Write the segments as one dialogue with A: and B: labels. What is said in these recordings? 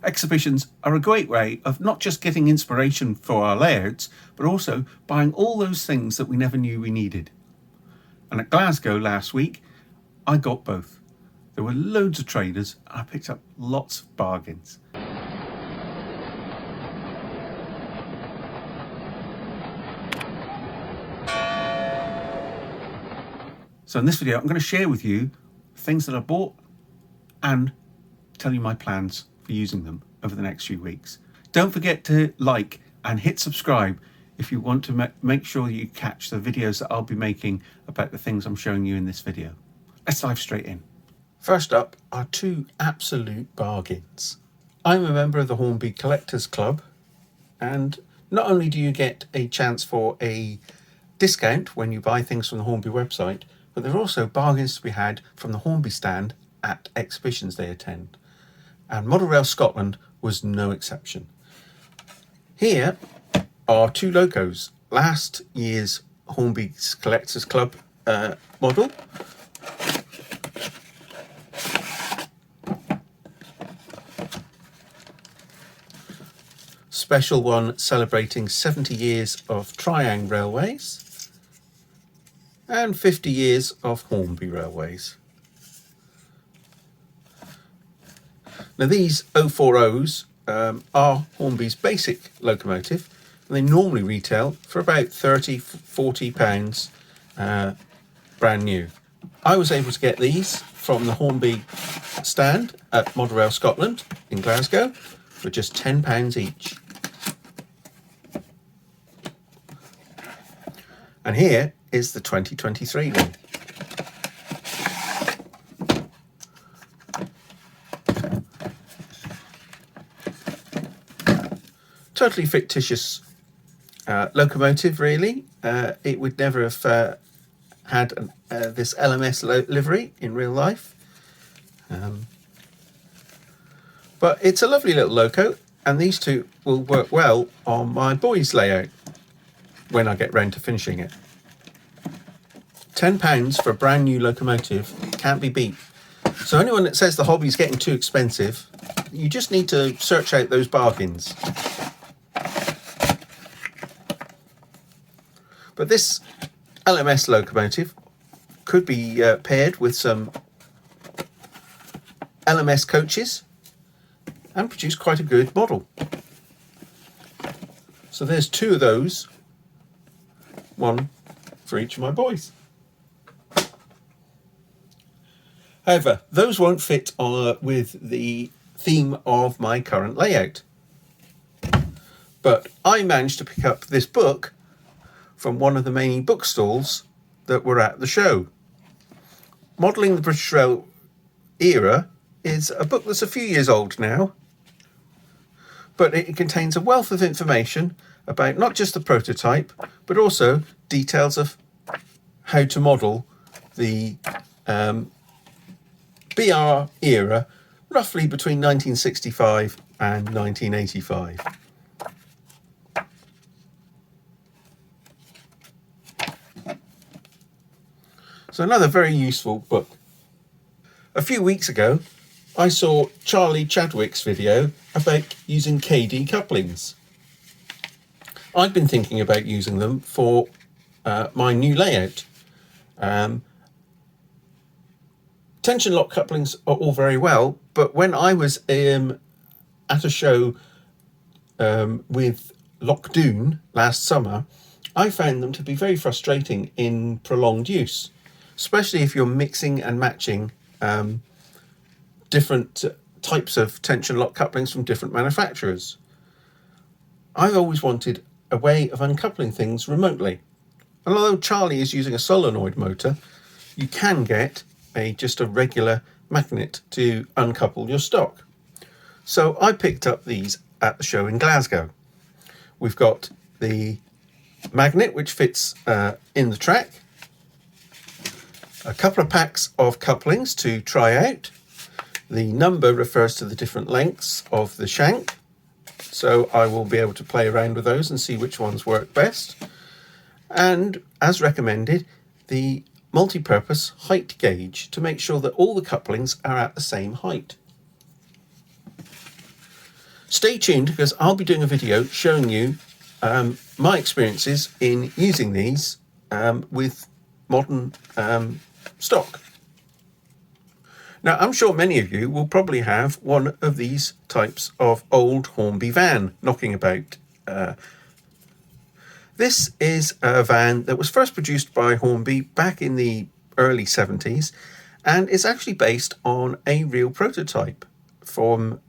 A: Exhibitions are a great way of not just getting inspiration for our layouts, but also buying all those things that we never knew we needed. And at Glasgow last week, I got both. There were loads of traders and I picked up lots of bargains. So in this video, I'm going to share with you things that I bought and tell you my plans for using them over the next few weeks. Don't forget to like and hit subscribe if you want to make sure you catch the videos that I'll be making about the things I'm showing you in this video. Let's dive straight in. First up are two absolute bargains. I'm a member of the Hornby Collectors Club, and not only do you get a chance for a discount when you buy things from the Hornby website, but there are also bargains to be had from the Hornby stand at exhibitions they attend. And Model Rail Scotland was no exception. Here are two locos. Last year's Hornby's Collectors Club model. Special one celebrating 70 years of Triang Railways and 50 years of Hornby Railways. Now these 040s are Hornby's basic locomotive, and they normally retail for about £30–40 brand new. I was able to get these from the Hornby stand at Model Rail Scotland in Glasgow for just £10 each. And here is the 2023 one. Totally fictitious locomotive, really. It would never have had this LMS livery in real life. But it's a lovely little loco, and these two will work well on my boys' layout when I get round to finishing it. £10 for a brand new locomotive can't be beat. So anyone that says the hobby is getting too expensive, you just need to search out those bargains. But this LMS locomotive could be paired with some LMS coaches and produce quite a good model. So there's two of those, one for each of my boys. However, those won't fit with the theme of my current layout. But I managed to pick up this book from one of the many bookstalls that were at the show. Modelling the British Rail Era is a book that's a few years old now, but it contains a wealth of information about not just the prototype, but also details of how to model the BR era, roughly between 1965 and 1985. So another very useful book. A few weeks ago, I saw Charlie Chadwick's video about using KD couplings. I've been thinking about using them for my new layout. Tension lock couplings are all very well, but when I was at a show with Lochdoon last summer, I found them to be very frustrating in prolonged use, especially if you're mixing and matching different types of tension lock couplings from different manufacturers. I've always wanted a way of uncoupling things remotely. And although Charlie is using a solenoid motor, you can get just a regular magnet to uncouple your stock. So I picked up these at the show in Glasgow. We've got the magnet which fits in the track, a couple of packs of couplings to try out. The number refers to the different lengths of the shank, so I will be able to play around with those and see which ones work best. And as recommended, the multi-purpose height gauge to make sure that all the couplings are at the same height. Stay tuned, because I'll be doing a video showing you my experiences in using these with modern stock. Now, I'm sure many of you will probably have one of these types of old Hornby van knocking about. This is a van that was first produced by Hornby back in the early 70s, and is actually based on a real prototype from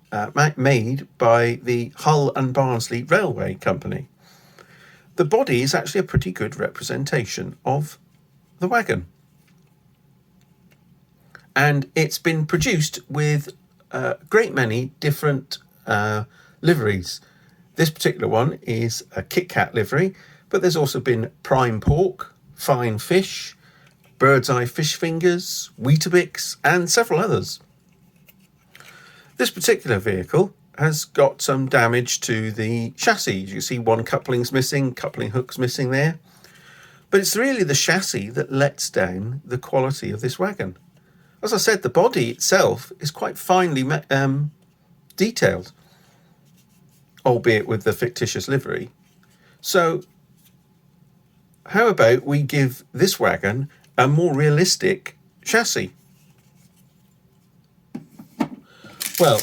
A: made by the Hull and Barnsley Railway Company. The body is actually a pretty good representation of the wagon, and it's been produced with a great many different liveries. This particular one is a Kit Kat livery, but there's also been prime pork, fine fish, bird's eye fish fingers, Weetabix, and several others. This particular vehicle has got some damage to the chassis. You see one coupling's missing, coupling hook's missing there. But it's really the chassis that lets down the quality of this wagon. As I said, the body itself is quite finely detailed, albeit with the fictitious livery. So how about we give this wagon a more realistic chassis? Well,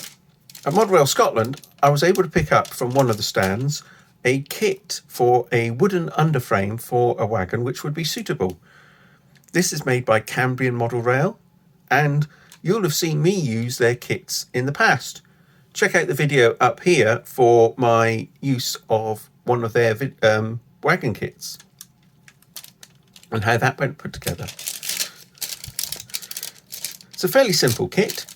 A: at Modrail Scotland, I was able to pick up from one of the stands a kit for a wooden underframe for a wagon which would be suitable. This is made by Cambrian Model Rail, and you'll have seen me use their kits in the past. Check out the video up here for my use of one of their wagon kits and how that went put together. It's a fairly simple kit.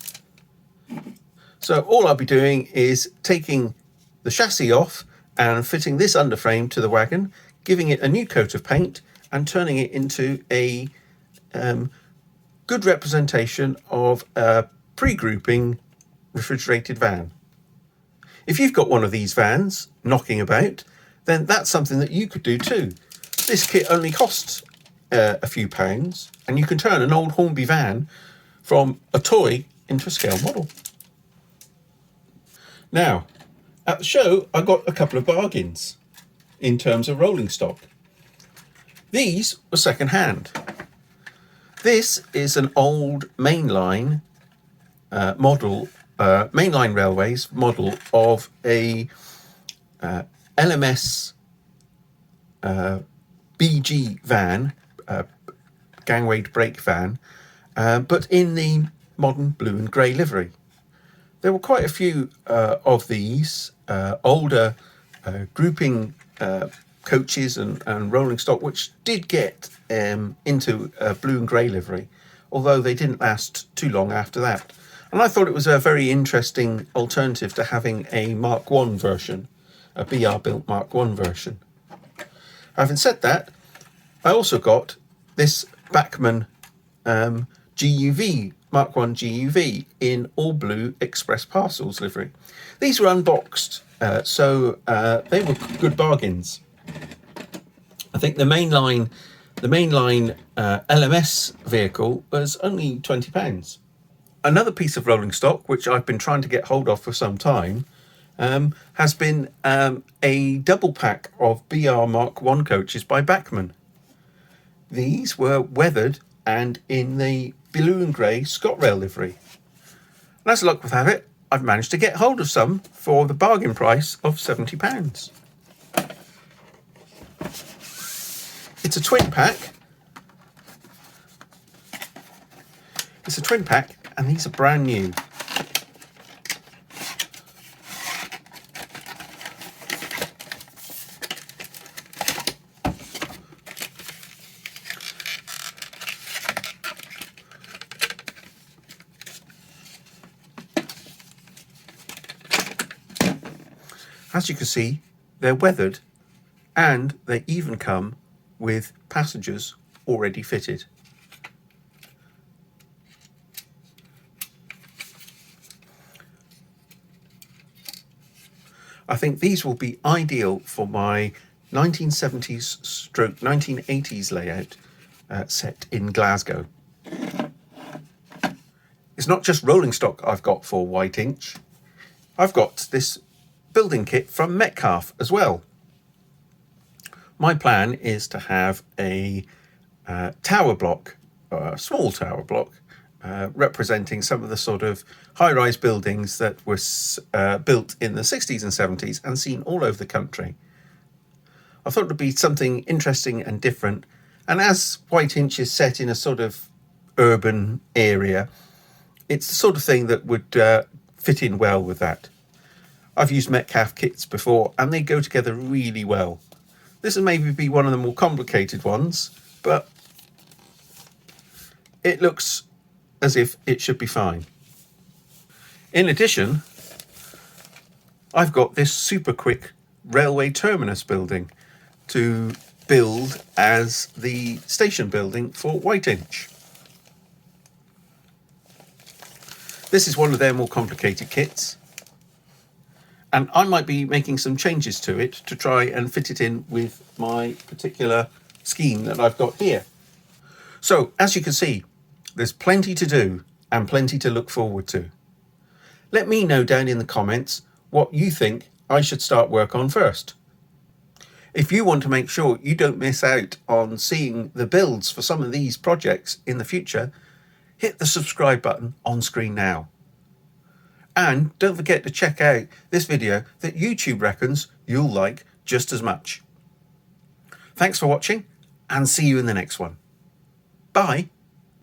A: So all I'll be doing is taking the chassis off and fitting this underframe to the wagon, giving it a new coat of paint and turning it into a good representation of a pre-grouping refrigerated van. If you've got one of these vans knocking about, then that's something that you could do too. This kit only costs a few pounds, and you can turn an old Hornby van from a toy into a scale model. Now, at the show, I got a couple of bargains in terms of rolling stock. These were second hand. This is an old mainline model, mainline railways model of a LMS BG van, gangway brake van, but in the modern blue and grey livery. There were quite a few of these older grouping coaches and rolling stock which did get into blue and grey livery, although they didn't last too long after that. And I thought it was a very interesting alternative to having a Mark I version, a BR built Mark I version. Having said that, I also got this Bachmann GUV, Mark I GUV in all blue express parcels livery. These were unboxed, so they were good bargains. I think the mainline LMS vehicle was only £20. Another piece of rolling stock which I've been trying to get hold of for some time has been a double pack of BR Mark I coaches by Bachmann. These were weathered and in the blue and grey ScotRail livery. And as luck would have it, I've managed to get hold of some for the bargain price of £70. It's a twin pack. It's a twin pack, and these are brand new. As you can see, they're weathered, and they even come with passengers already fitted. I think these will be ideal for my 1970s stroke 1980s layout set in Glasgow. It's not just rolling stock I've got for White Inch. I've got this building kit from Metcalf as well. My plan is to have a tower block, a small tower block, representing some of the sort of high-rise buildings that were built in the 60s and 70s and seen all over the country. I thought it would be something interesting and different, and as Whiteinch is set in a sort of urban area, it's the sort of thing that would fit in well with that. I've used Metcalf kits before and they go together really well. This will maybe be one of the more complicated ones, but it looks as if it should be fine. In addition, I've got this super quick railway terminus building to build as the station building for Whiteinch. This is one of their more complicated kits, and I might be making some changes to it to try and fit it in with my particular scheme that I've got here. So, as you can see, there's plenty to do and plenty to look forward to. Let me know down in the comments what you think I should start work on first. If you want to make sure you don't miss out on seeing the builds for some of these projects in the future, hit the subscribe button on screen now. And don't forget to check out this video that YouTube reckons you'll like just as much. Thanks for watching and see you in the next one. Bye.